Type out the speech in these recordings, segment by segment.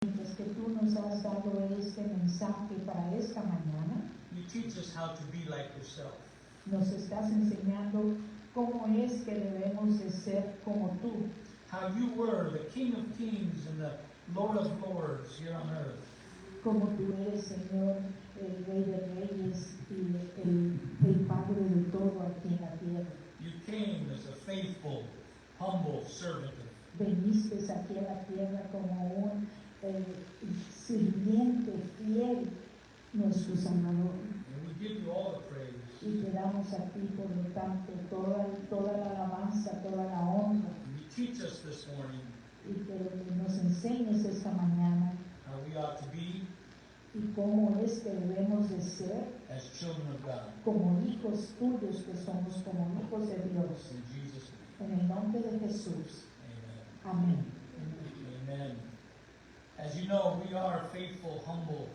Mientras que tú nos has dado este mensaje para esta mañana, you teach us how to be like yourself. nos estás enseñando cómo es que debemos de ser como tú, How you were the King of Kings and the Lord of Lords here on earth. como tú eres, Señor, el Rey de Reyes y el Padre de todo aquí en la tierra. You came as a faithful, humble servant. Veniste aquí a la tierra como un sirviente fiel, nuestro Salvador. And we give you all the praise. Y te damos a ti, por lo tanto, toda la alabanza, toda la honra. And you teach us this morning Y que nos enseñes esta mañana how we ought to be y cómo es que debemos de ser as children of God. como hijos tuyos, que somos como hijos de Dios. In Jesus' name. En el nombre de Jesús. Amen. Amén. Amen. As you know, we are faithful, humble,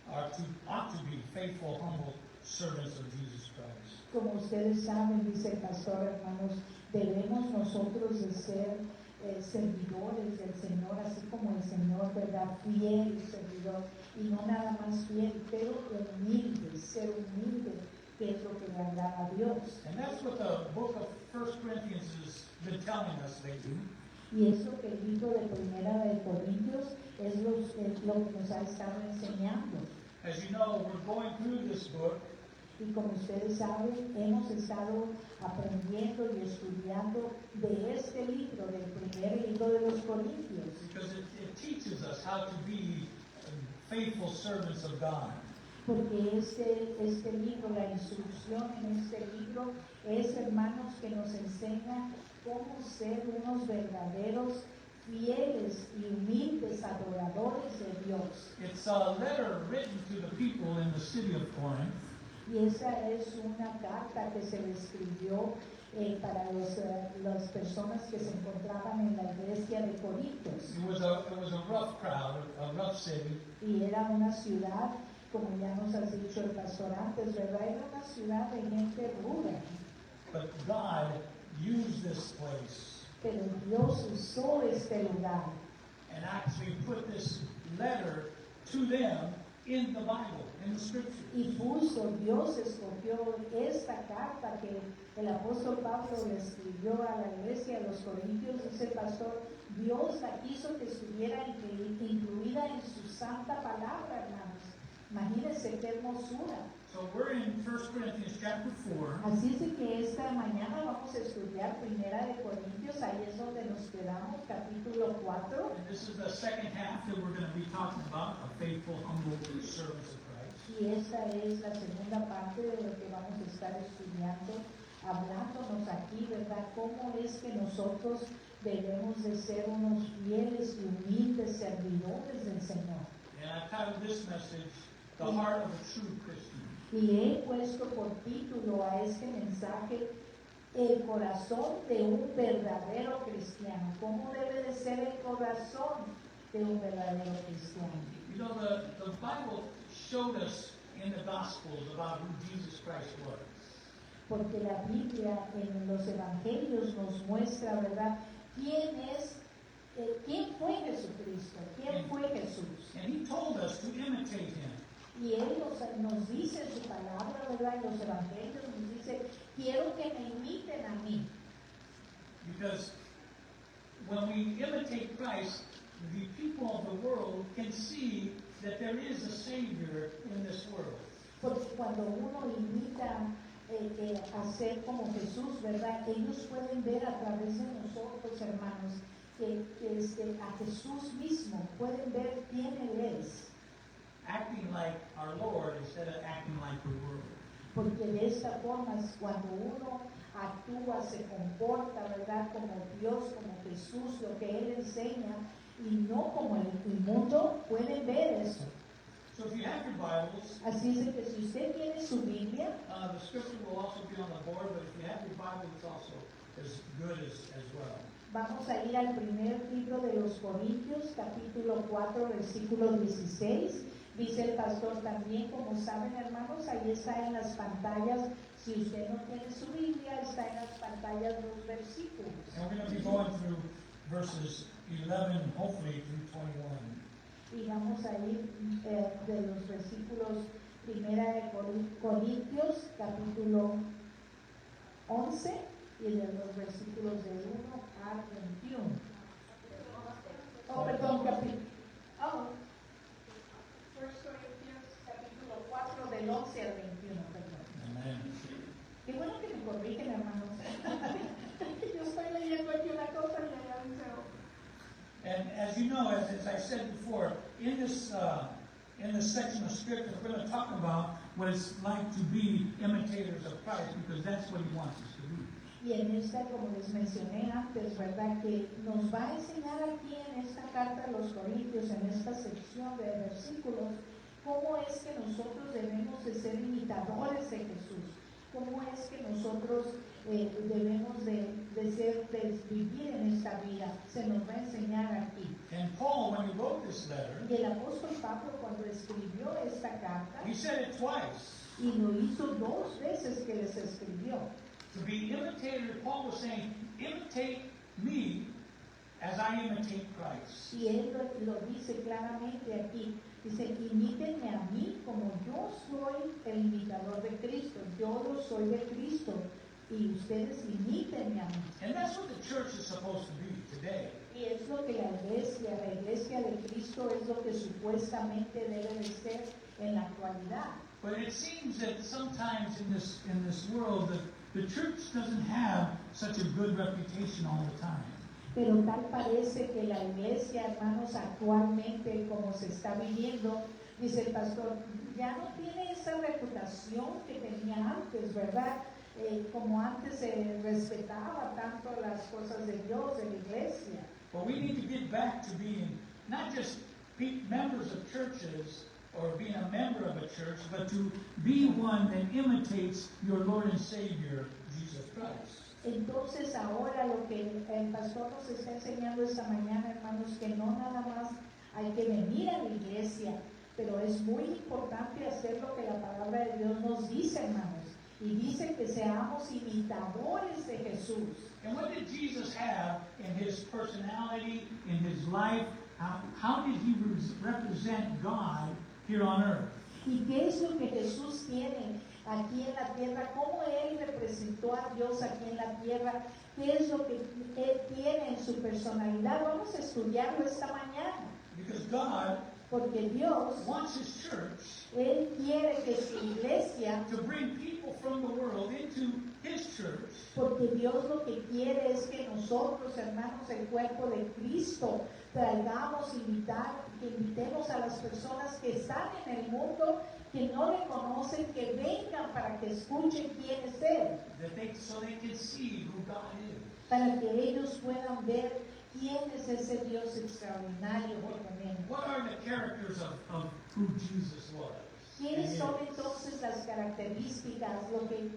ought to be faithful, humble servants of Jesus Christ. Como ustedes saben, dice el pastor, hermanos, debemos nosotros de ser servidores del Señor, así como el Señor, ¿verdad? Fiel servidor, y no nada más fiel, pero humilde, ser humilde, que es lo que le agrada a Dios. And that's what the book of 1 Corinthians has been telling us lately. Y eso que el libro de Primera de Corintios es lo que nos ha estado enseñando. As you know, we're going through this book, Y como ustedes saben, hemos estado aprendiendo y estudiando de este libro, del primer libro de los Corintios, because it teaches us how to be faithful servants of God. porque este libro, la instrucción en este libro es, hermanos, que nos enseña cómo ser unos verdaderos fieles y humildes adoradores de Dios. It's a letter written to the people in the city of Corinth. Y esa es una carta que se le escribió para las personas que se encontraban en la iglesia de Corintios. It was a rough crowd, a rough city. Y era una ciudad, como ya nos has dicho el pastor antes, ¿verdad? Era una ciudad de gente ruda. But God used this place Pero Dios usó este lugar and actually put this letter to them in the Bible, in the Scripture. y Dios escogió esta carta que el apóstol Pablo le escribió a la iglesia de los Corintios, dice el pastor, Dios la quiso que estuviera incluida en su santa palabra, hermanos. Imagínense qué hermosura. So we're in 1 Corinthians chapter 4. Así es de que esta mañana vamos a estudiar Primera de Corintios, ahí es donde nos quedamos, capítulo 4. And this is the second half that we're going to be talking about, a faithful, humble servants of Christ. Y esta es la segunda parte de lo que vamos a estar estudiando, hablándonos aquí, ¿verdad? Cómo es que nosotros debemos de ser unos fieles y humildes servidores del Señor. And I titled this message, The Heart of a True Christian. Y he puesto por título a este mensaje, el corazón de un verdadero cristiano. ¿Cómo debe de ser el corazón de un verdadero cristiano? You know, the Bible showed us in the Gospels about who Jesus Christ was. Porque la Biblia en los evangelios nos muestra, ¿verdad? ¿Quién fue Jesucristo? ¿Quién fue Jesús? And he told us to imitate him. Y Él nos dice en su palabra, ¿verdad? En los evangelios nos dice, quiero que me imiten a mí. Because when we imitate Christ, the people of the world can see that there is a Savior in this world. Porque cuando uno imita a ser como Jesús, ¿verdad? Ellos pueden ver a través de nosotros, hermanos, que a Jesús mismo, pueden ver quién Él es. Acting like our Lord instead of acting like the world. Porque de esta forma es cuando uno actúa, se comporta, ¿verdad? Como Dios, como Jesús, lo que Él enseña, y no como el mundo, pueden ver eso. So if you have your Bibles, Así es de que si usted tiene su Biblia, the scripture will also be on the board, but if you have your Bible, it's also as good as well. vamos a ir al primer libro de los Corintios, capítulo 4, versículo 16. Dice el pastor también, como saben, hermanos, ahí está en las pantallas. Si usted no tiene su Biblia, está en las pantallas los versículos. And we're going to be going through verses 11, hopefully through 21. Y salir de los versículos 1 de Corintios, capítulo 11, y de los versículos de 1 al 21. Oh, perdón, capítulo. 1 Corintios, capítulo 4, del 11 al 21, perdón. Amen. Qué bueno que me corrigen, hermanos. Yo estoy leyendo aquí una cosa y allá dice otra. And as you know, as I said before, in this section of scripture, we're going to talk about what it's like to be imitators of Christ, because that's what He wants us to be. Y en esta, como les mencioné antes, ¿verdad? Que nos va a enseñar aquí en esta carta a los Corintios, en esta sección de versículos, cómo es que nosotros debemos de ser imitadores de Jesús, cómo es que nosotros debemos de vivir en esta vida. Se nos va a enseñar aquí. And Paul, when he wrote this letter, Y el apóstol Pablo, cuando escribió esta carta, he said it twice. y lo hizo 2 veces que les escribió. To be imitator, Paul was saying, imitate me as I imitate Christ. Y él lo dice claramente aquí. Dice, imítenme a mí como yo soy el imitador de Cristo. Yo lo soy de Cristo. Y ustedes imítenme a mí. And that's what the church is supposed to be today. Y es lo que la iglesia de Cristo es lo que supuestamente debe de ser en la actualidad. But it seems that sometimes in this world, the church doesn't have such a good reputation all the time. Pero tal parece que la iglesia, hermanos, actualmente, como se está viviendo, dice el pastor, ya no tiene esa reputación que tenía antes, ¿verdad? Como antes se respetaba tanto las cosas de Dios, de la iglesia. But we need to get back to being not just members of churches or being a member of a church, but to be one that imitates your Lord and Savior, Jesus Christ. Entonces ahora lo que el pastor nos está enseñando esta mañana, hermanos, que no nada más hay que venir a la iglesia, pero es muy importante hacer lo que la palabra de Dios nos dice, hermanos. Y dice que seamos imitadores de Jesús. And what did Jesus have in His personality, in His life? How did He represent God here on earth? ¿Y qué es lo que Jesús tiene aquí en la tierra? ¿Cómo Él representó a Dios aquí en la tierra? ¿Qué es lo que Él tiene en su personalidad? Vamos a estudiarlo esta mañana. Because God Porque Dios, wants His church Él quiere que su iglesia, to bring people from the world into His church. porque Dios lo que quiere es que nosotros, hermanos, el cuerpo de Cristo, traigamos, que invitemos a las personas que están en el mundo, que no le conocen, que vengan para que escuchen quién es Él, So they can see who God is. para que ellos puedan ver quién es ese Dios extraordinario que tenemos. What are the characters of who Jesus was? ¿Quiénes son entonces las características,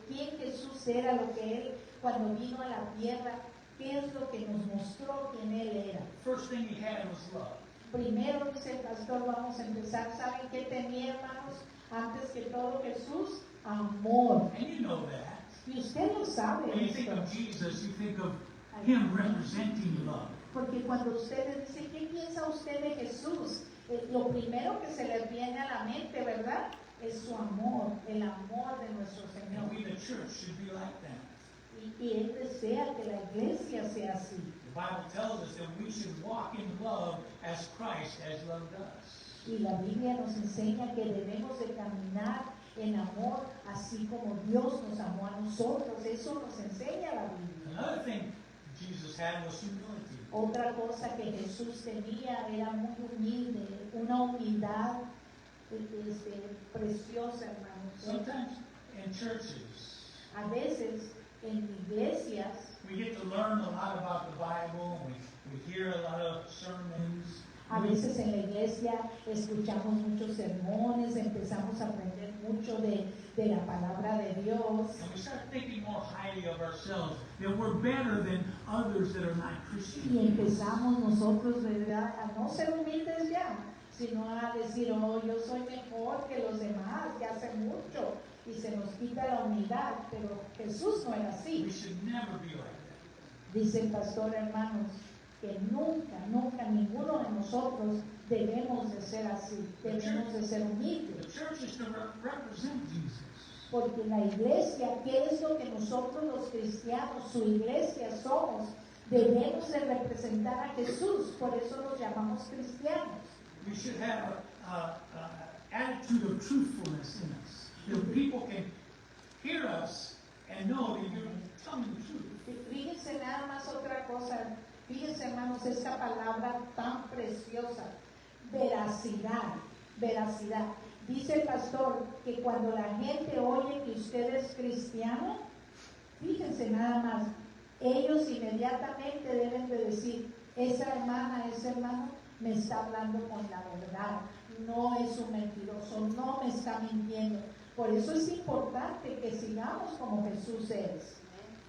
quién Jesús era, lo que Él cuando vino a la tierra, qué es lo que nos mostró quién Él era? First thing He had was love. Primero, dice el pastor, vamos a empezar. ¿Saben qué tenía, hermanos? Antes que todo Jesús, amor. And you know that. Y usted lo sabe. When you think esto. of Jesus, you think of Him representing love. Porque cuando ustedes dicen, ¿qué piensa usted de Jesús? Lo primero que se les viene a la mente, ¿verdad? Es su amor, el amor de nuestro Señor. And we, the church, should be like that. Y Él desea que la iglesia sea así. The Bible tells us that we should walk in love as Christ has loved us. Y la Biblia nos enseña que debemos de caminar en amor, así como Dios nos amó a nosotros. Eso nos enseña la Biblia. Another thing Jesus had was humility. Otra cosa que Jesús tenía era muy humilde, una humildad preciosa, hermanos. Sometimes in churches, A veces en iglesias we get to learn a lot about the Bible. We hear a lot of sermons. A veces en la iglesia escuchamos muchos sermones, empezamos a aprender mucho de la palabra de Dios. And we start thinking more highly of ourselves, that we're better than others that are not Y Christians. empezamos nosotros, ¿verdad?, a no ser humildes ya, sino a decir, oh, yo soy mejor que los demás, ya hace mucho, y se nos quita la humildad, pero Jesús no era así. We should never be like that. Dice el pastor, hermanos, que que nunca, nunca ninguno de nosotros debemos de ser así, debemos de ser The humildes. church is to represent Jesus. Porque la iglesia, ¿qué es lo que nosotros los cristianos, su iglesia somos? Debemos de representar a Jesús, por eso los llamamos cristianos. We should have an attitude of truthfulness in us. That people can hear us and know that you're telling the truth. Fíjense nada más otra cosa, fíjense hermanos, esta palabra tan preciosa, veracidad, veracidad. Dice el pastor que cuando la gente oye que usted es cristiano, fíjense nada más, ellos inmediatamente deben de decir, esa hermana, ese hermano me está hablando con la verdad, no es un mentiroso, no me está mintiendo. Por eso es importante que sigamos como Jesús es.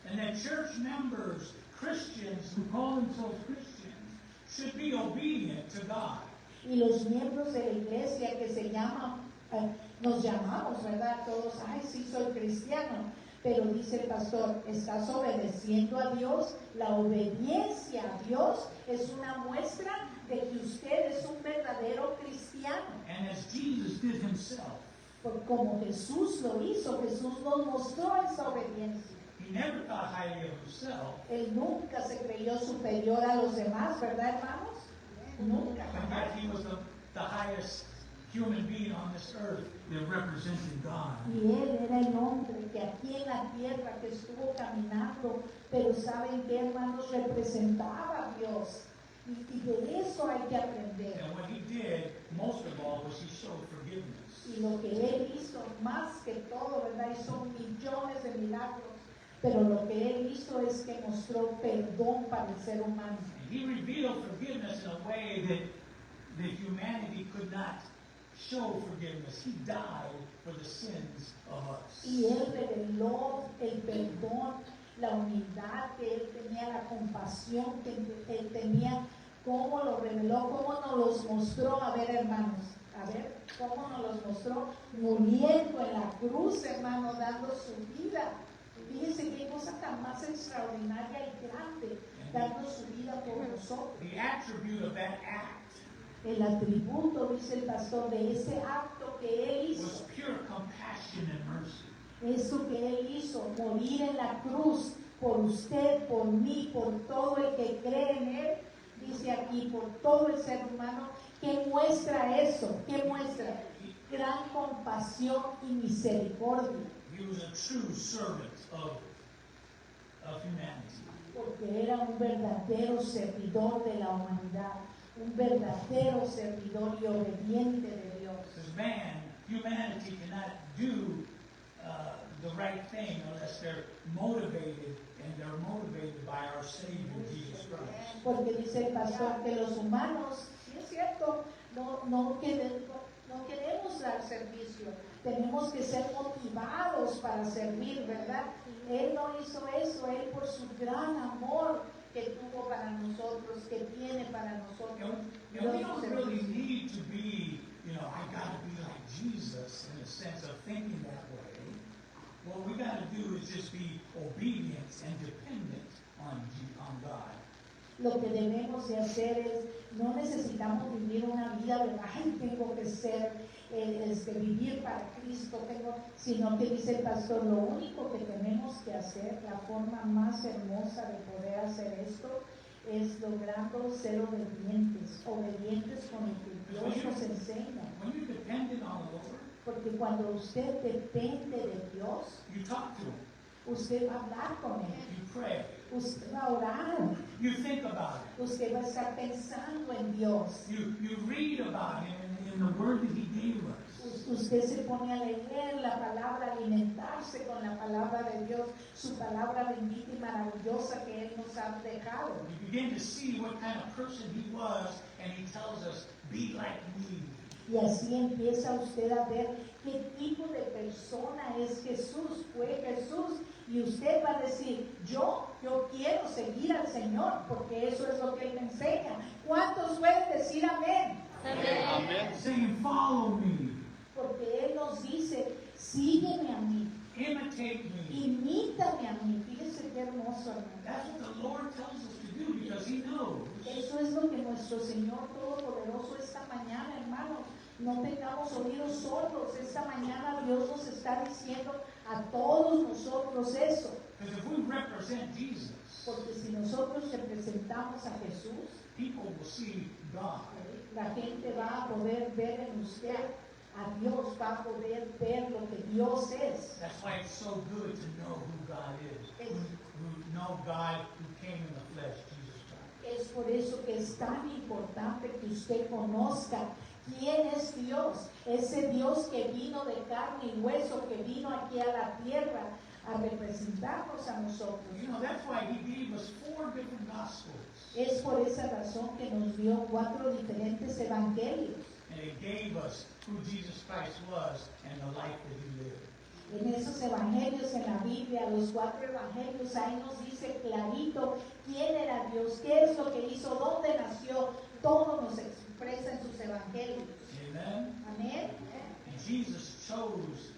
And that church members, Christians who call themselves Christians, should be obedient to God. Y los miembros de la iglesia que se llaman, nos llamamos, ¿verdad? Todos, ay, sí, soy cristiano. Pero dice el pastor, ¿estás obedeciendo a Dios? La obediencia a Dios es una muestra de que usted es un verdadero cristiano. And as Jesus did himself, Como Jesús lo hizo, Jesús nos mostró esa obediencia. he never thought highly of himself. Él nunca se creyó superior a los demás, ¿verdad, hermanos? Nunca, And jamás. yet he was the highest human being on this earth that represented God. Y él era el hombre que aquí en la tierra que estuvo caminando, pero ¿saben qué, hermanos? Representaba a Dios. Y de eso hay que aprender. And what he did, most of all, was he showed forgiveness. Y lo que él hizo, más que todo, ¿verdad? Hizo millones de milagros. Pero lo que él hizo es que mostró perdón para el ser humano. And he revealed forgiveness in a way that humanity could not show forgiveness. He died for the sins of us. Y él reveló el perdón, la humildad que él tenía, la compasión que él tenía, cómo lo reveló, cómo nos los mostró. A ver, hermanos, a ver, cómo nos los mostró, muriendo en la cruz, hermano, dando su vida. Fíjense qué cosa tan más extraordinaria y grande, dando su vida por nosotros. The attribute of that act El atributo, dice el pastor, de ese acto que él hizo, was pure compassion and mercy. eso que él hizo, morir en la cruz por usted, por mí, por todo el que cree en él, dice aquí, por todo el ser humano. ¿Qué muestra eso? ¿Qué muestra? Gran compasión y misericordia. He was a true servant of humanity. Porque era un verdadero servidor de la humanidad, un verdadero servidor y obediente de Dios. Because humanity cannot do the right thing unless they're motivated, and they're motivated by our Savior, Jesus Christ. Porque dice el pastor que los humanos, y es cierto, no queremos dar servicio, tenemos que ser motivados para servir, ¿verdad? Él no hizo eso, él por su gran amor que tuvo para nosotros, que tiene para nosotros. And we don't really need to be, I got to be like Jesus in the sense of thinking that way. What we got to do is just be obedient and dependent on God. Lo que debemos de hacer es, no necesitamos vivir una vida de, ay, tengo que ser, vivir para Cristo, sino que dice el pastor, lo único que tenemos que hacer, la forma más hermosa de poder hacer esto, es logrando ser obedientes con lo que Dios nos enseña. When you're dependent on the Lord, Porque cuando usted depende de Dios, you talk to Him, usted va a hablar con Él, you pray, usted va a orar, you think about it, usted va a estar pensando en Dios. you read about Him in the Word that He gave us. Usted se pone a leer la palabra, alimentarse con la palabra de Dios, su palabra bendita y maravillosa que Él nos ha dejado. You begin to see what kind of person He was, and He tells us, be like me. Y así empieza usted a ver qué tipo de persona es Jesús, fue Jesús. Y usted va a decir, yo quiero seguir al Señor, porque eso es lo que Él me enseña. ¿Cuántos pueden decir amén? Saying, follow me. Porque Él nos dice, sígueme a mí. Imitate me. Imítame a mí. Fíjese qué hermoso, hermano. That's what the Lord tells us to do because He knows. Eso es lo que nuestro Señor Todopoderoso esta mañana, hermanos. No tengamos oídos sordos. Esta mañana Dios nos está diciendo a todos nosotros eso. Because if we represent Jesus, Porque si nosotros representamos a Jesús, people will see God. la gente va a poder ver en usted a Dios, va a poder ver lo que Dios es. That's why it's so good to know who God is. Who know God who came in the flesh, Jesus Christ. Es por eso que es tan importante que usted conozca quién es Dios, ese Dios que vino de carne y hueso, que vino aquí a la tierra a representarnos a nosotros. You know, that's why He gave us 4 different Gospels. Es por esa razón que nos dio 4 diferentes evangelios. And it gave us who Jesus Christ was and the life that He lived. En esos evangelios, en la Biblia, los 4 evangelios, ahí nos dice clarito quién era Dios, qué es lo que hizo, dónde nació, todo nos expresa en sus evangelios. Amen? Amén. And Jesus chose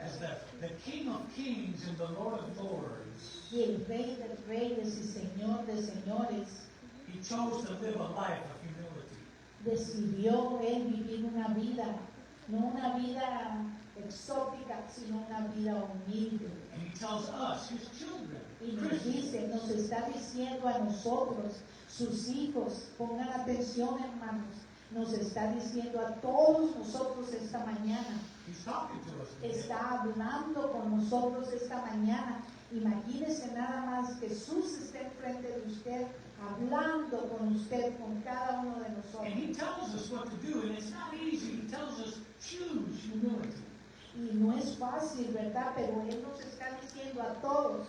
as the King of Kings and the Lord of Lords. Y el Rey de Reyes y Señor de Señores He chose to live a life of humility. decidió Él vivir una vida, no una vida exótica, sino una vida humilde. And He tells us, His children, Y nos Christians, dice, nos está diciendo a nosotros, sus hijos, pongan atención, hermanos, nos está diciendo a todos nosotros esta mañana, He's talking to us today. está hablando con nosotros esta mañana. Imagínese nada más que Jesús esté enfrente de usted, hablando con usted, con cada uno de And nosotros. He tells us what to do, and it's not easy. He tells us, choose humility. Y no es fácil, ¿verdad? Pero Él nos está diciendo a todos,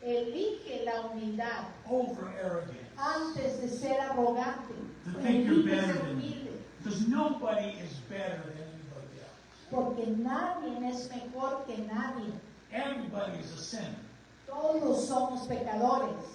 elige la humildad Over arrogance. antes de ser arrogante. To think you're Elige better ser than me. humilde, Because nobody is better than anybody else. porque nadie es mejor que nadie. Everybody is a sinner. Todos somos pecadores.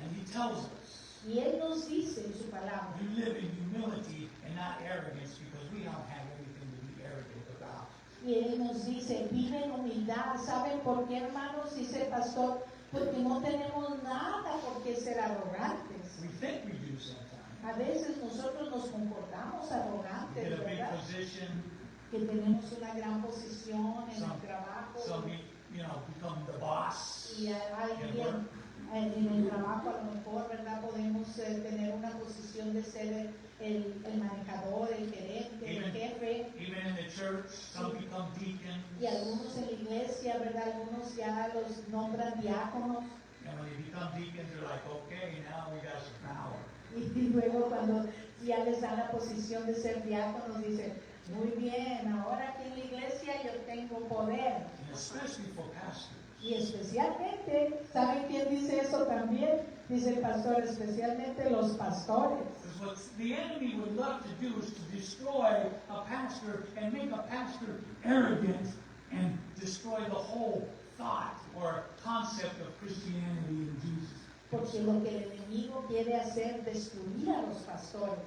And He tells us, Y Él nos dice en su palabra, you live in humility and not arrogance because we don't have anything to be arrogant about. y Él nos dice, vive en humildad. ¿Saben por qué, hermanos? Dice el pastor, porque no tenemos nada por qué ser arrogantes. We think we do sometimes. A veces nosotros nos comportamos We arrogantes, get a big ¿verdad? position, Que tenemos una gran posición en el trabajo some become the boss. y alguien en el trabajo a lo mejor, ¿verdad? Podemos tener una posición de ser el manejador, el gerente, el jefe. Even in the church, some become deacons. Y algunos en la iglesia, ¿verdad? Algunos ya los nombran diáconos. And when they become deacons, they're like, okay, now we got some power. Y luego cuando ya les dan la posición de ser diáconos, dicen, muy bien, ahora aquí en la iglesia yo tengo poder. And especially for pastors. Y especialmente, ¿saben quién dice eso también? Dice el pastor, especialmente los pastores. Because what the enemy would love to do is to destroy a pastor and make a pastor arrogant and destroy the whole thought or concept of Christianity in Jesus. Porque lo que el enemigo quiere hacer es destruir a los pastores.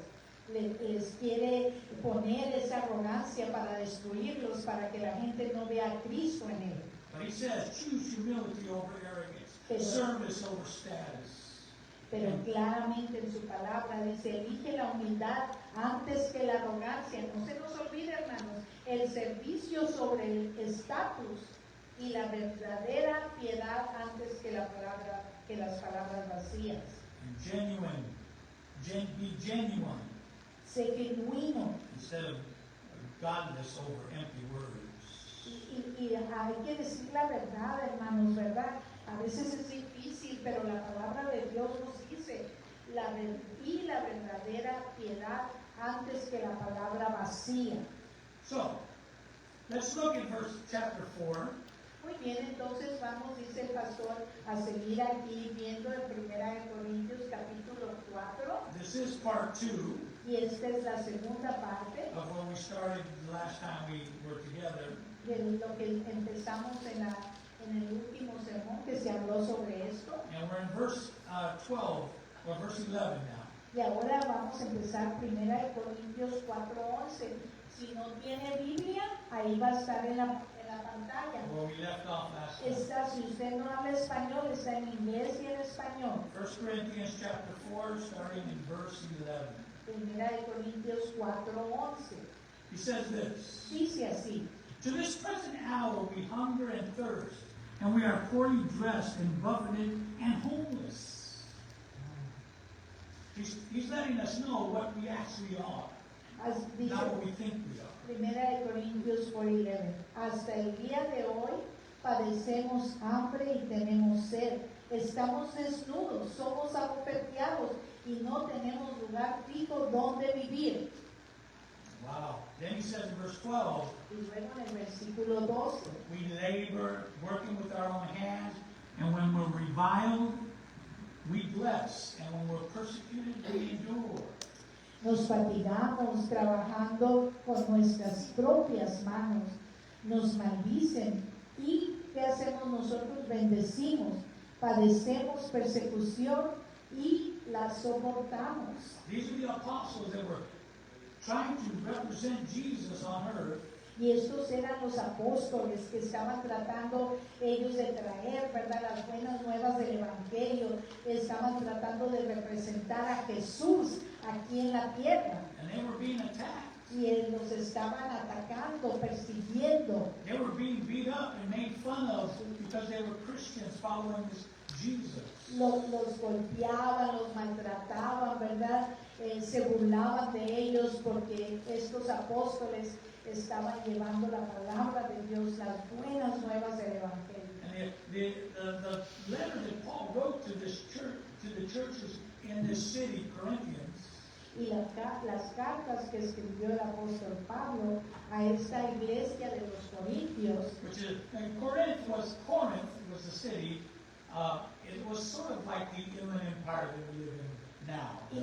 Les quiere poner esa arrogancia para destruirlos, para que la gente no vea a Cristo en él. But He says, choose humility over arrogance, Pero- service over status. Pero claramente en su palabra dice, elige la humildad antes que la arrogancia. No se nos olvide, hermanos, el servicio sobre el estatus y la verdadera piedad antes que las palabras vacías. And be genuine Sé genuino. instead of godless over empty words. Y hay que decir la verdad, hermanos, ¿verdad? A veces es difícil, pero la palabra de Dios nos dice la verdadera piedad antes que la palabra vacía. So, let's look at chapter 4. Muy bien, entonces vamos, dice el pastor, a seguir aquí viendo en 1 Corintios capítulo 4. This is part 2 Y esta es la segunda parte of when we started the last time we were together. de lo que empezamos en el último sermón que se habló sobre esto. And we're in verse 12, or verse 11 now. Y ahora vamos a empezar 1 Corintios 4:11. Si no tiene Biblia, ahí va a estar en la pantalla. Where we left off last time. Está, si usted no habla español, está en inglés y en español. 1 Corinthians chapter 4, starting in verse 11. 1 Corintios 4:11. He says this. Dice así. To this present hour we hunger and thirst, and we are poorly dressed and buffeted and homeless. He's letting us know what we actually are, Dice, not what we think we are. 1 Corintios 4:11. Hasta el día de hoy padecemos hambre y tenemos sed. Estamos desnudos, somos abofeteados y no tenemos lugar fijo donde vivir. Wow. Then he says in verse 12, Y luego en el versículo 12. we labor, working with our own hands, and when we're reviled, we bless, and when we're persecuted, we endure. Nos fatigamos trabajando con nuestras propias manos. Nos maldicen. ¿Y qué hacemos nosotros? Bendecimos. Padecemos persecución y la soportamos. These are the apostles that were trying to represent Jesus on earth. Y estos eran los apóstoles que estaban tratando ellos de traer, ¿verdad?, las buenas nuevas del Evangelio. Estaban tratando de representar a Jesús aquí en la tierra. And they were being attacked. Y los estaban atacando, persiguiendo. They were being beat up and made fun of because they were Christians following this Jesus. Los golpeaban, los maltrataban, ¿verdad? Se burlaban de ellos porque estos apóstoles estaban llevando la palabra de Dios, las buenas nuevas del Evangelio. And the letter that Paul wrote to this church, to the churches in this city, Corinthians, Y las cartas que escribió el apóstol Pablo a esta iglesia de los Corintios, which is Corinth was the city. It was sort of like the Inland Empire that we live in now. y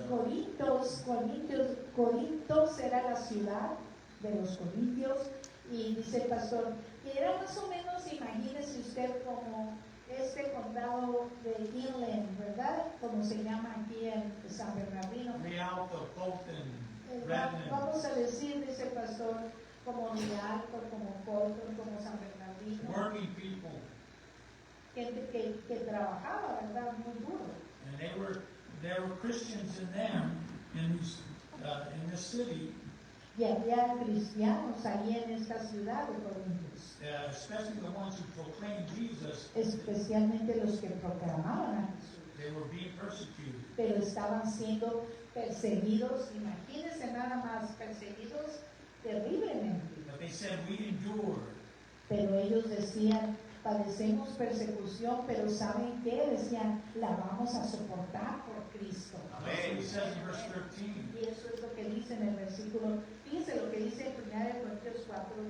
Corintos era la ciudad de los Corintios, y dice el pastor que era más o menos, imagínese usted, como este condado de Inland, ¿verdad? Como se llama aquí en San Bernardino. Rialto, Colton, Redmond. Vamos a decir, dice el pastor, como Rialto, como Colton, como San Bernardino. Working people. Gente que trabajaba, ¿verdad? Muy duro. And there were Christians in them, in this city, Y había cristianos ahí en esta ciudad de Corintios, especially the ones who proclaimed Jesus. especialmente los que proclamaban a Jesús, They were being persecuted. pero estaban siendo perseguidos, imagínense nada más, perseguidos terriblemente. But they said, we endured. Pero ellos decían, padecemos persecución, pero ¿saben qué? Decían, la vamos a soportar por Cristo. Amen. He says in verse 13. Y eso es lo que dice en el versículo, fíjense lo que dice en 1 Corintios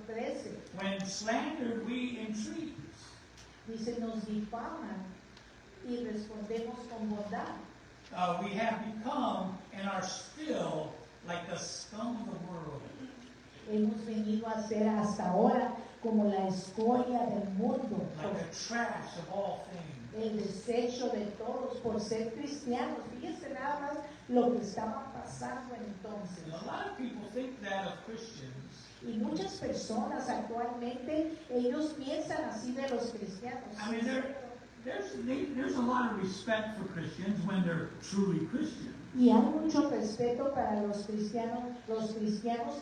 4:13. When slandered, we entreat. Dice, nos difaman y respondemos con bondad. We have become and are still like the scum of the world. Hemos venido a ser hasta ahora como la escoria del mundo, Like the trash of all things. el desecho de todos por ser cristianos. Fíjense nada más lo que estaba pasando entonces. And a lot of people think that of Christians. Y muchas personas actualmente, ellos piensan así de los cristianos. I mean, there's a lot of respect for Christians when they're truly Christian. Y hay mucho respeto para los cristianos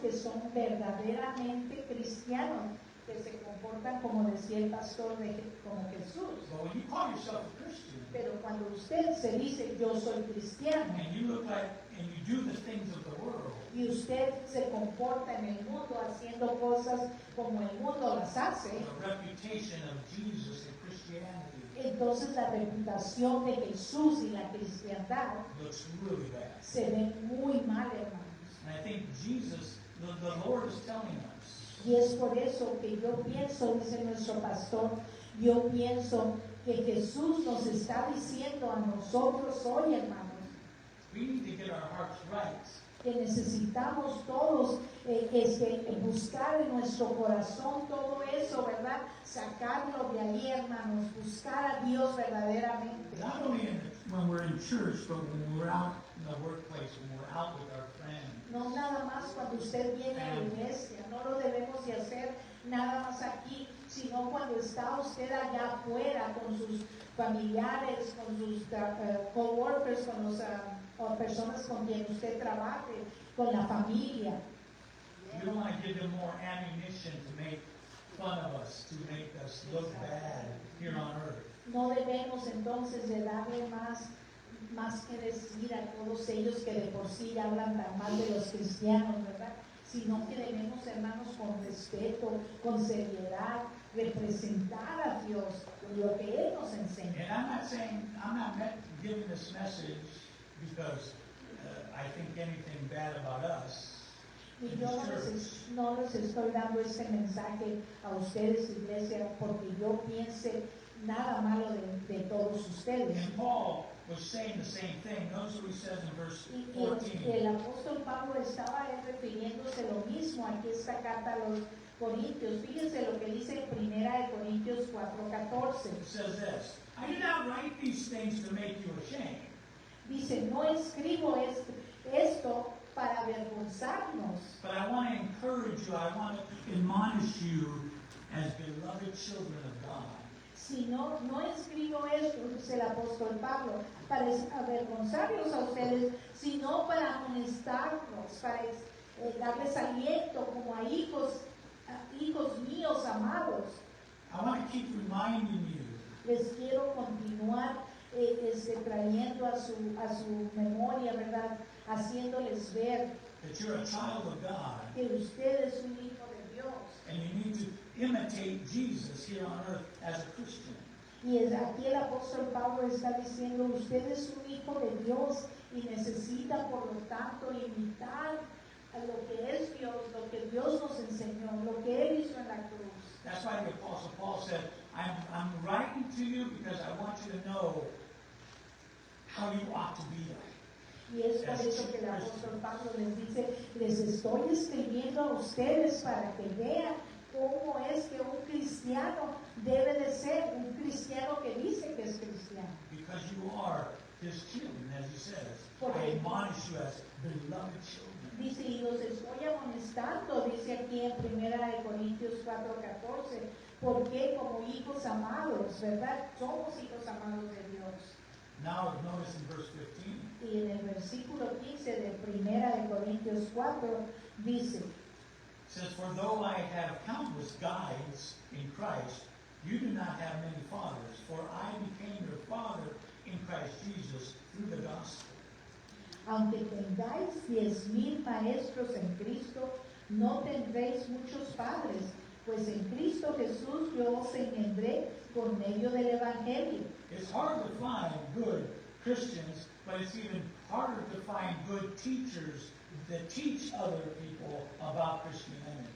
que son verdaderamente cristianos, que se comportan como decía el pastor, como Jesús. But when you call yourself a Christian, Pero cuando usted se dice yo soy cristiano and you look like and you do the things of the world, y usted se comporta en el mundo haciendo cosas como el mundo las hace, the reputation of Jesus and Christianity entonces la reputación de Jesús y la cristiandad looks really bad. se ve muy mal, hermanos. And I think Jesus, the Lord is telling us, Y es por eso que yo pienso, dice nuestro pastor, yo pienso que Jesús nos está diciendo a nosotros hoy, hermanos, we need to get our hearts right. que necesitamos todos buscar en nuestro corazón todo eso, ¿verdad? Sacarlo de ahí, hermanos, buscar a Dios verdaderamente. Not only in when we're in church, but when we're out in the workplace, when we're out with our friends. No nada más cuando usted viene a la iglesia, no lo debemos de hacer nada más aquí, sino cuando está usted allá afuera con sus familiares, con sus coworkers, con las personas con quien usted trabaje, con la familia. You don't want to give them more ammunition to make fun of us, to make us look bad here on earth. No debemos entonces de darle más que decir a todos ellos que de por sí hablan tan mal de los cristianos, ¿verdad? Sino que debemos, hermanos, con respeto, con seriedad, representar a Dios en lo que Él nos enseña. And I'm not giving this message because I think anything bad about us. Y yo no les estoy dando este mensaje a ustedes, iglesia, porque yo piense nada malo de todos ustedes. And Paul was saying the same thing. Notice what he says in verse Y 14. el apóstol Pablo estaba refiriéndose lo mismo aquí esta carta a los Corintios. Fíjense lo que dice en Primera de Corintios 4:14. It says this, I do not write these things to make you ashamed. Dice, no escribo esto para avergonzarnos, But I want to encourage you, I want to admonish you as beloved children of God. sino no escribo esto, dice el apóstol Pablo, para avergonzarlos a ustedes, sino para amonestarlos, para darles aliento como a hijos míos amados. I want to keep reminding you Les quiero continuar trayendo a su memoria, ¿verdad? Haciéndoles ver that you're a child of God que usted es un hijo de Dios. and you need to imitate Jesus here on earth as a Christian. Y aquí el apóstol Pablo está diciendo, usted es un hijo de Dios y necesita por lo tanto imitar a lo que es Dios, lo que Dios nos enseñó, lo que Él hizo en la cruz. That's why the Apostle Paul said, I'm writing to you because I want you to know how you ought to be like. Y es por eso que el apóstol Pablo les dice, les estoy escribiendo a ustedes para que vean cómo es que un cristiano debe de ser, un cristiano que dice que es cristiano. Because you are his children, as he says. Porque- I admonish you as beloved children. Dice, y los estoy amonestando, dice aquí en 1 Corintios 4:14, porque como hijos amados, ¿verdad? Somos hijos amados de Dios. Now notice in verse 15. Y en el versículo 15 de 1 Corintios 4 dice, It says, for though I have countless guides in Christ, you do not have many fathers, for I became your father in Christ Jesus through the gospel. aunque tengáis 10,000 maestros en Cristo, no tendréis muchos padres, pues en Cristo Jesús yo os engendré por medio del Evangelio. It's hard to find good Christians, but it's even harder to find good teachers that teach other people about Christianity.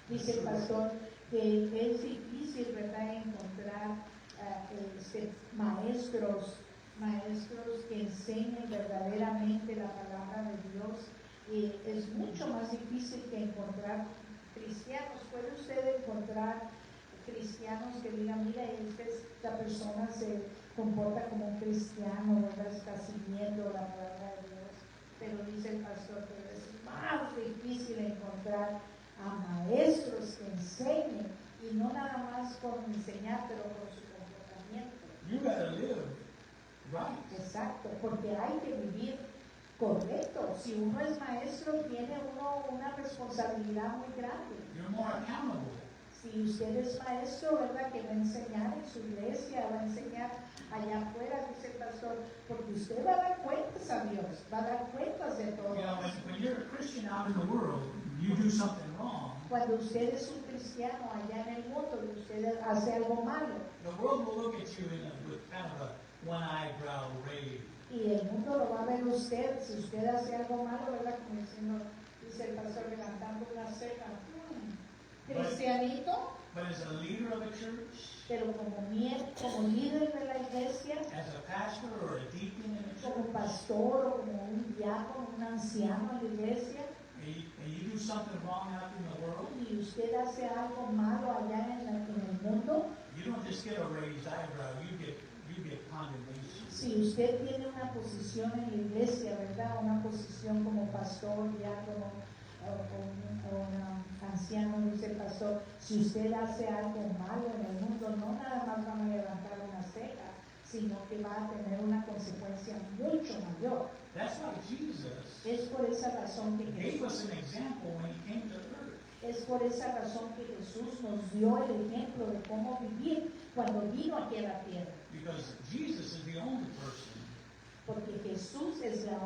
Dice el pastor que es difícil, ¿verdad?, encontrar maestros que enseñen verdaderamente la palabra de Dios. Es mucho más difícil que encontrar cristianos. ¿Puede usted encontrar cristianos que digan, mira, esta persona se comporta como un cristiano, ¿verdad? Está siguiendo la palabra de Dios? Pero dice el pastor que es más difícil encontrar a maestros que enseñen, y no nada más por enseñar, pero por su comportamiento. You gotta live right. Exacto, porque hay que vivir correcto. Si uno es maestro, tiene uno una responsabilidad muy grande. You're more accountable. Si usted es maestro, ¿verdad?, que va a enseñar en su iglesia, va a enseñar allá afuera, dice el pastor, porque usted va a dar cuentas a Dios, va a dar cuentas de todo. You know, when you're a Christian out in the world, you do something wrong, Cuando usted es un cristiano allá en el mundo y usted hace algo malo, the world will look at you with kind of a one eyebrow raised. y el mundo lo va a ver usted, si usted hace algo malo, ¿verdad?, como diciendo, dice el pastor, levantando una ceja, cristianito, But as a leader of a church, pero como líder de la iglesia, as a pastor or a deacon in a como church, pastor o como un diácono, un anciano en la iglesia, and you do something wrong out in the world, y usted hace algo malo allá en el mundo, you don't just get a raised eyebrow, you you get condemnation. Si usted tiene una posición en la iglesia, ¿verdad? Una posición como pastor, diácono o un anciano, dice el pastor, si usted hace algo malo en el mundo, no nada más van a levantar una ceja, sino que va a tener una consecuencia mucho mayor. That's why Jesus Es por esa razón que gave Jesús, us an example when he came to earth. es por esa razón que Jesús nos dio el ejemplo de cómo vivir cuando vino aquí a la tierra. Because Jesus is the only person Porque Jesús es la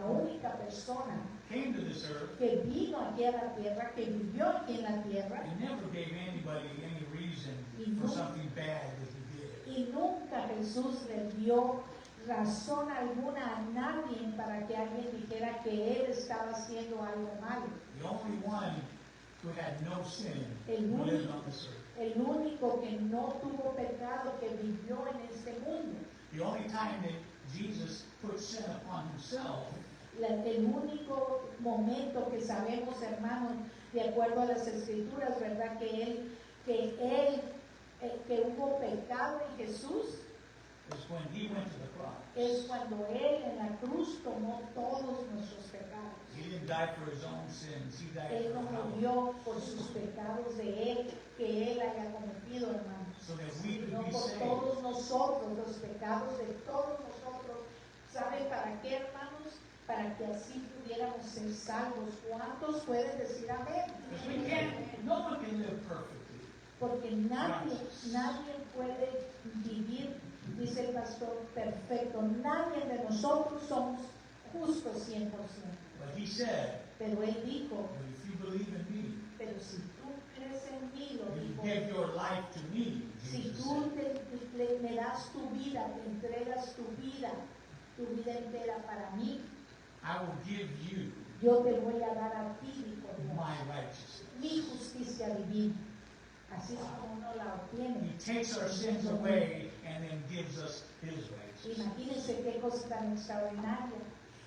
única persona came to this earth que vino aquí a la tierra, que vivió aquí en la tierra, and never gave anybody any reason for something bad that he did. y nunca Jesús le dio razón alguna a nadie para que alguien dijera que él estaba haciendo algo malo. The only one who had no sin El who lived único, on this earth. el único que no tuvo pecado, que vivió en este mundo. The only time that Jesus put sin upon himself El único momento que sabemos, hermanos, de acuerdo a las escrituras, ¿verdad? Que hubo pecado en Jesús, is when he went to the cross. es cuando Él en la cruz tomó todos nuestros pecados. He didn't die for his own sins. He died Él no for ours. murió por sus pecados de Él, que Él haya cometido, hermanos, So that we sino could be por saved. todos nosotros, los pecados de todos nosotros. ¿Sabe para qué, hermanos? Para que así pudiéramos ser salvos. ¿Cuántos pueden decir amén? Because we can't, no one can live perfectly. Porque nadie puede vivir, dice el pastor, perfecto. Nadie de nosotros somos justos 100%. But he said, Pero Él dijo, but if you believe in me, pero si tú crees en mí, lo you dijo, give your life to me, si Jesus tú said. me das tu vida, te entregas tu vida entera para mí, I will give you yo te voy a dar a ti, dijo Dios, my righteousness. mi justicia divina. Así es como uno la obtiene. He takes our sins away and then gives us his righteousness. Imagínense qué cosa tan extraordinaria.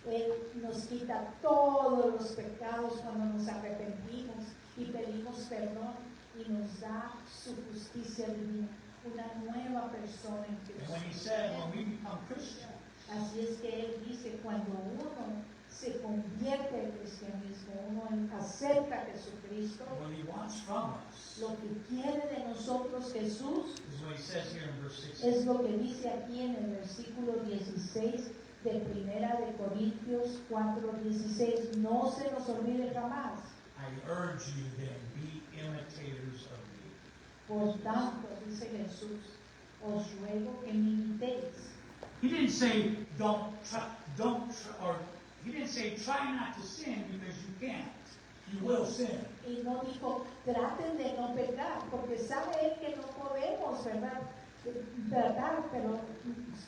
Él nos quita todos los pecados cuando nos arrepentimos y pedimos perdón y nos da su justicia divina, una nueva persona en And when he Cristo. said, when we become Christians, Así es que Él dice, cuando uno se convierte al cristianismo, uno acepta a Jesucristo, what he wants from us lo que quiere de nosotros Jesús is what he says here in verse 16. es lo que dice aquí en el versículo 16 de Primera de Corintios 4:16. No se nos olvide jamás. I urge you then, be imitators of me. Por tanto, dice Jesús, os ruego que me imitéis. He didn't say or he didn't say try not to sin because you can't. You will sin. Y no dijo, traten de no pecar, porque sabe Él que no podemos, ¿verdad? Tratar, pero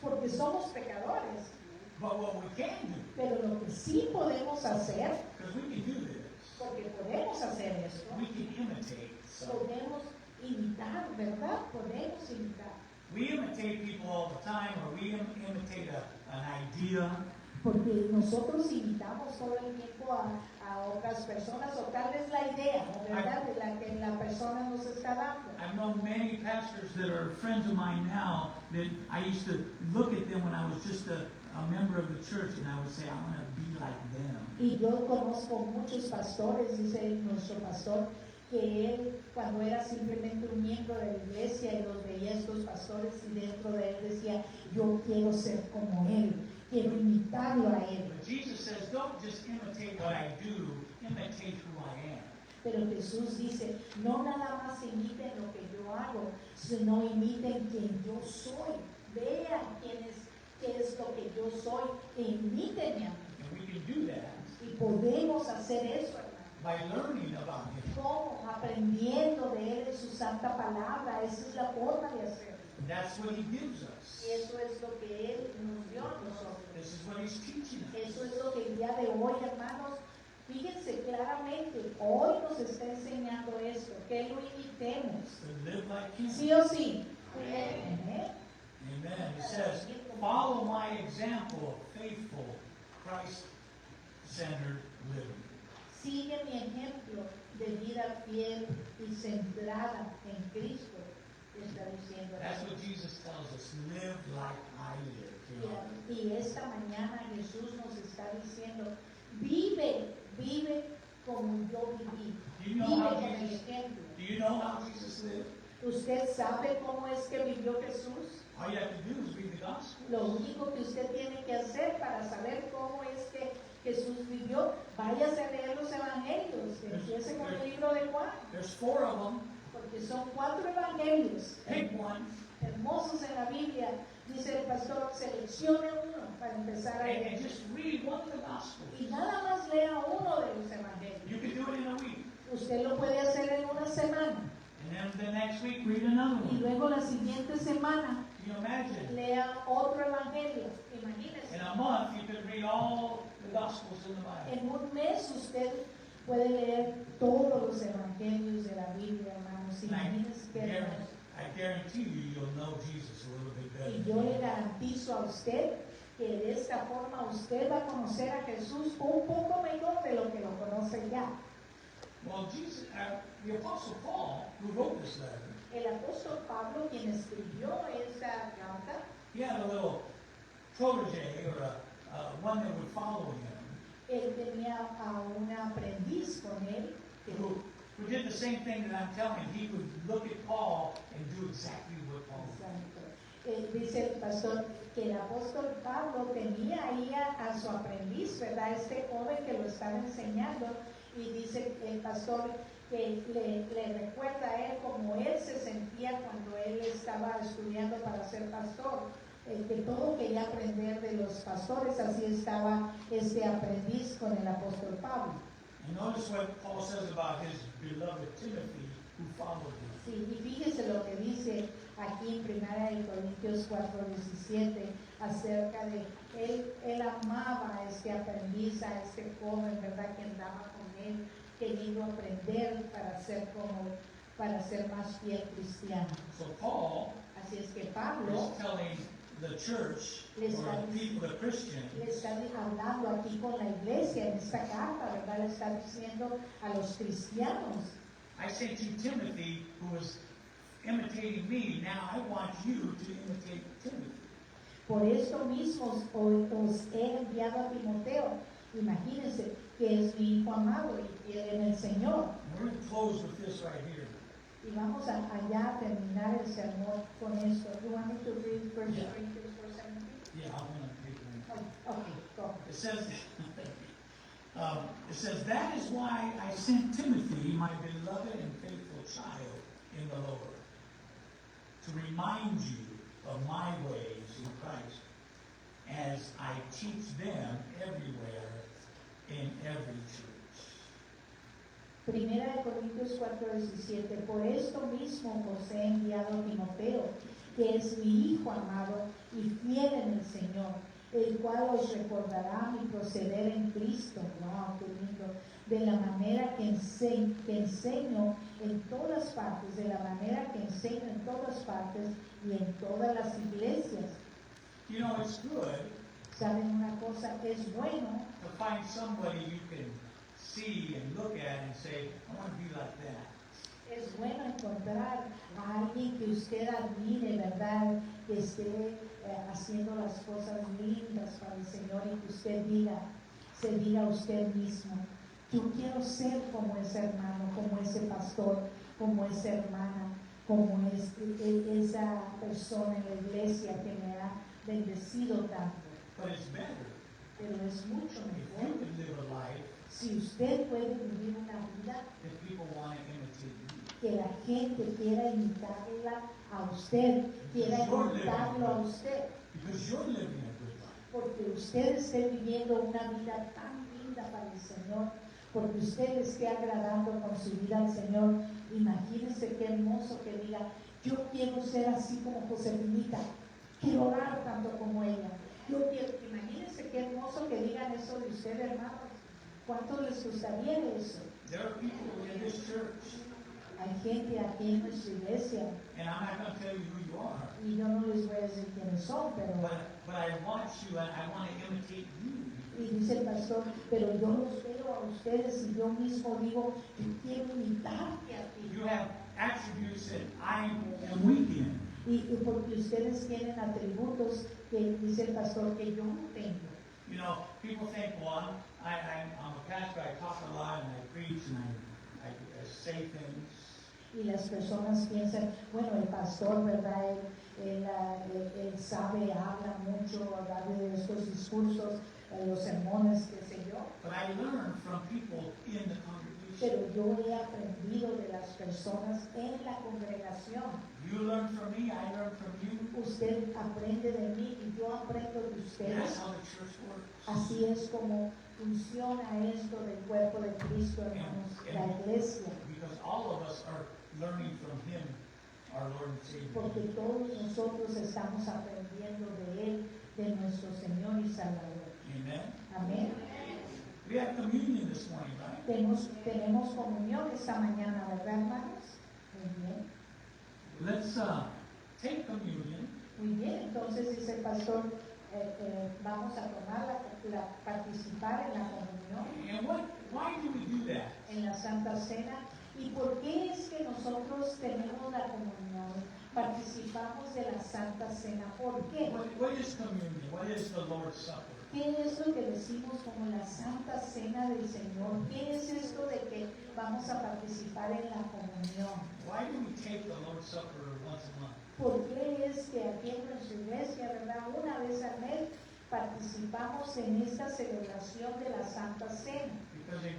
porque somos pecadores. But what we can do, Pero lo que sí podemos hacer, because we can do this, porque podemos hacer esto, we can imitate. So podemos imitar, ¿verdad? Podemos imitar. we imitate people all the time, or we imitate an idea. Porque nosotros imitamos todo el tiempo a otras personas, o tal vez la idea, ¿verdad? De la que la persona nos está dando. I've known many pastors that are friends of mine now that I used to look at them when I was just a member of the church, and I would say, I want to be like them. Y yo conozco muchos pastores, dice nuestro pastor, que él, cuando era simplemente un miembro de la iglesia y los veía estos pastores, y dentro de él decía, yo quiero ser como él, quiero imitarlo a él. But Jesus says, don't just imitate what I do, imitate who I am. Pero Jesús dice, no nada más imiten lo que yo hago, sino imiten quien yo soy. Vean qué es lo que yo soy, e imítenme a mí. And we can do that Y podemos hacer eso, hermano. by learning about him. ¿Cómo? Aprendiendo de Él en su santa palabra. Esa es la forma de hacerlo. That's what he gives us. Y eso es lo que Él nos dio a nosotros. This is what he's teaching us. Eso es lo que el día de hoy, hermanos, fíjense claramente, hoy nos está enseñando esto, que lo imitemos. To live like him. ¿Sí o sí? Amén. Amen. It says, follow my example of faithful, Christ-centered living. Sigue mi ejemplo de vida fiel y centrada en Cristo. Está diciendo. That's what Jesus tells us. Live like I live. You know? Y esta mañana Jesús nos está diciendo, vive como yo viví. Do you know Vive how con el Jesus? ejemplo. Do you know how Jesus lived? ¿Usted sabe cómo es que vivió Jesús? All you have to do is read the gospel. Lo único que usted tiene que hacer para saber cómo es que Jesús vivió, váyase a leer los evangelios. Empiece con el libro de Juan, There's 4 of them. porque son 4 evangelios Pick one hermosos en la Biblia. Dice el pastor, seleccione uno para empezar a and leer. just read one of the gospels. Y nada más lea uno de los evangelios. You can do it in a week. Usted lo puede hacer en una semana. And then the next week, read another Y one. luego la siguiente semana Can you imagine? lea otro evangelio. Imagínese. In a month, you can read all the gospels in the Bible. En un mes usted puede leer todos los evangelios de la Biblia, hermanos. And Imagínese qué hermoso. I guarantee you, you'll know Jesus a little bit better. Y yo le garantizo a usted que de esta forma usted va a conocer a Jesús un poco mejor de lo que lo conoce ya. Well, Jesus, the Apostle Paul, who wrote this letter, El apóstol Pablo, quien escribió esa carta, he had a little protege or one that would follow him, él tenía a un aprendiz con él que who did the same thing that I'm telling you. He would look at Paul and do exactly what Paul did. Dice el pastor que el apóstol Pablo tenía ahí a su aprendiz, ¿verdad? Este joven que lo estaba enseñando, y dice el pastor que le recuerda a él como él se sentía cuando él estaba estudiando para ser pastor, que todo quería aprender de los pastores, así estaba este aprendiz con el apóstol Pablo. And notice what Paul says about his beloved Timothy, who followed him. Sí, y fíjese lo que dice aquí en 1 Corintios 4:17 acerca de él amaba a este aprendiz, a este joven, ¿verdad? Que andaba con él, queriendo aprender para ser más fiel cristiano. So Paul Así es que Pablo is telling the church, or the people, the Christians, le está hablando aquí con la iglesia en esta carta, ¿verdad? Le está diciendo a los cristianos, I sent you Timothy, who was imitating me. Now I want you to imitate Timothy. por esto mismo os he enviado a Timoteo. Imagínense que es mi hijo amado y en el Señor. And we're going to close with this right here. Y vamos allá a terminar el sermón con esto. You want me to read 1 Corinthians 4:17? Yeah, I'm going to take one. Oh, okay, go. It says, that is why I sent Timothy, my beloved and faithful child in the Lord, to remind you of my ways in Christ, as I teach them everywhere in every church. Primera de Corintios 4:17. Por esto mismo os he enviado a Timoteo, que es mi hijo amado y fiel en el Señor, el cual os recordará mi proceder en Cristo. Wow, qué lindo. De la manera que enseño en todas partes, de la manera que enseño en todas partes y en todas las iglesias. You know, it's good ¿Saben una cosa? Es bueno to find somebody you can see and look at and say, I want to be like that. Es bueno encontrar a alguien que usted admire, ¿verdad? Que esté haciendo las cosas lindas para el Señor y que usted se diga a usted mismo, yo quiero ser como ese hermano, como ese pastor, como esa hermana, como esa persona en la iglesia que me ha bendecido tanto. But it's better Pero es mucho if you mejor can live a life si usted puede vivir una vida that people want to imitate you. que la gente quiera imitarla a usted, quiera imitarlo a usted, Because you're living a good life. porque usted esté viviendo una vida tan linda para el Señor, porque usted esté agradando con su vida al Señor. Imagínense qué hermoso que diga, yo quiero ser así como Josefinita, quiero orar tanto como ella. Imagínense qué hermoso que digan eso de usted, hermanos. ¿Cuánto les gustaría eso? There are people in this church, Hay gente aquí en nuestra iglesia, and I'm not going to tell you who you are, y yo no les voy a decir quiénes son, pero but I want you, and I want to imitate you. y dice el pastor, pero yo los veo a ustedes y yo mismo digo, yo quiero imitarte a ti. You have attributes that I am weak in. Y porque ustedes tienen atributos que dice el pastor que yo no tengo. You know, people think, well, I'm a pastor, I talk a lot and I preach and I say things. Y las personas piensan, bueno, el pastor, ¿verdad? Él sabe, habla mucho, habla de estos discursos, los sermones, qué sé yo. But I learned from people in the congregation. Pero yo he aprendido de las personas en la congregación. You learn from me, I learn from you. Usted aprende de mí y yo aprendo de That's ustedes. how the church works. Así es como funciona esto del cuerpo de Cristo, hermanos, la iglesia. Because all of us are learning from Him, our Lord and Savior. Porque todos nosotros estamos aprendiendo de Él, de nuestro Señor y Salvador. Amen. Amén. We have communion this morning, right? Tenemos comunión esta mañana, ¿verdad, hermanos? Muy bien. Let's take communion. Muy bien, entonces dice el pastor, vamos a tomar participar en la comunión, And why do we do that? en la Santa Cena. ¿Y por qué es que nosotros tenemos la comunión? Participamos de la Santa Cena. ¿Por qué? What is communion? What is the Lord's Supper? ¿Qué es lo que decimos como la Santa Cena del Señor? ¿Qué es esto de que vamos a participar en la comunión? Why do we take the Lord's Supper once a month? ¿Por qué es que aquí en nuestra iglesia, verdad, una vez al mes participamos en esta celebración de la Santa Cena? Because it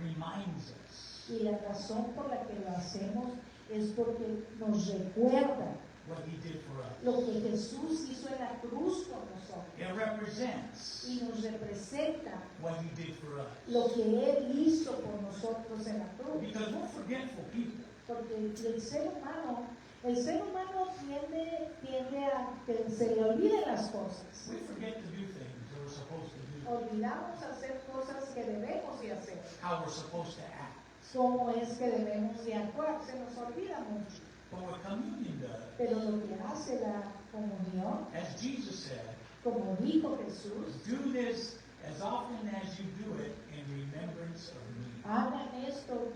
reminds us Y la razón por la que lo hacemos es porque nos recuerda what He did for us. lo que Jesús hizo en la cruz por nosotros It represents y nos representa what He did for us. lo que Él hizo por nosotros en la cruz. Because we're forgetful people. Porque el ser humano tiende a que se le olviden las cosas. We forget to do things that we're supposed to do. Olvidamos hacer cosas que debemos de hacer. How we're supposed to act. ¿Cómo es que debemos de actuar? Se nos olvida mucho. But what communion does, Pero lo que hace la comunión, as Jesus said, como dijo Jesús, do this as often as you do it in remembrance of me. hagan esto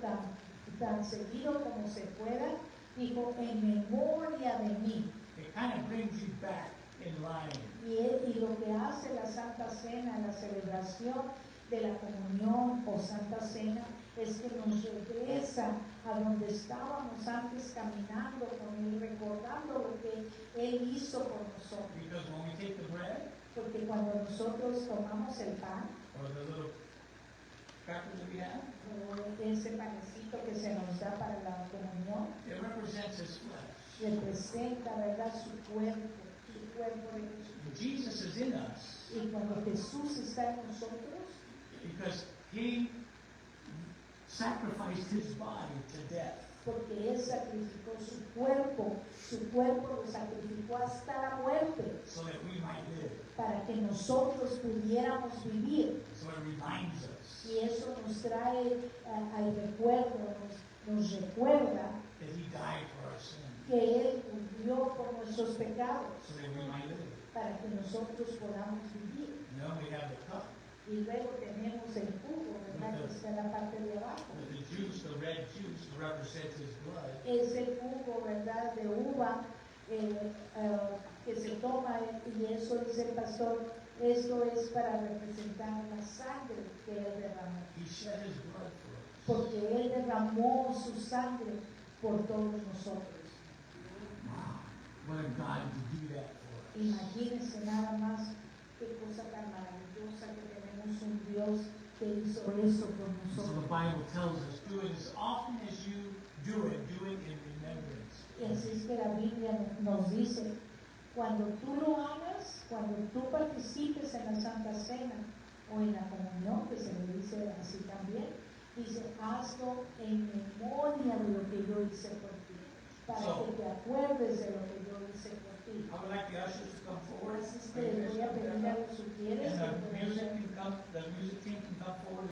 tan seguido como se pueda, dijo, en memoria de mí. It kind of brings you back in line. Y lo que hace la Santa Cena, la celebración de la comunión o Santa Cena, es que nos regresa a donde estábamos antes caminando con Él, recordando lo que Él hizo por nosotros. Because when we take the bread Porque cuando nosotros tomamos el pan, or the little cracker that we have, o ese panecito que se nos da para la comunión, it represents His flesh. representa, ¿verdad?, su cuerpo de Jesús. Jesus is in us Y cuando Jesús está en nosotros, because He sacrificed His body to death. porque Él sacrificó su cuerpo lo sacrificó hasta la muerte, So that we might live. para que nosotros pudiéramos vivir. So it reminds us Y eso nos trae al recuerdo, nos recuerda that He died for our sin, que Él murió por nuestros pecados, so that we might live. para que nosotros podamos vivir. And then we have the cup Y luego tenemos el jugo, ¿verdad?, que está en la parte de abajo. with the juice, the red juice, represents His blood. Es el jugo, ¿verdad?, de uva que se toma, y eso dice el pastor, esto es para representar la sangre que Él derramó. He shed His blood for us. Porque Él derramó su sangre por todos nosotros. Wow, what a God to do that for us. Imagínense nada más qué cosa tan maravillosa que tenemos un Dios que hizo eso por So the nosotros. Bible tells us, do it as often as you do it in remembrance. Y así es que la Biblia nos dice, cuando tú lo hagas, cuando tú participes en la Santa Cena o en la comunión, que se le dice así también, dice, hazlo en memoria de lo que yo hice por ti, para que te acuerdes de lo que yo hice por ti. I would like the ushers to come forward. Así es que les voy a pedir a los sugieres And que the puedan music team can come forward.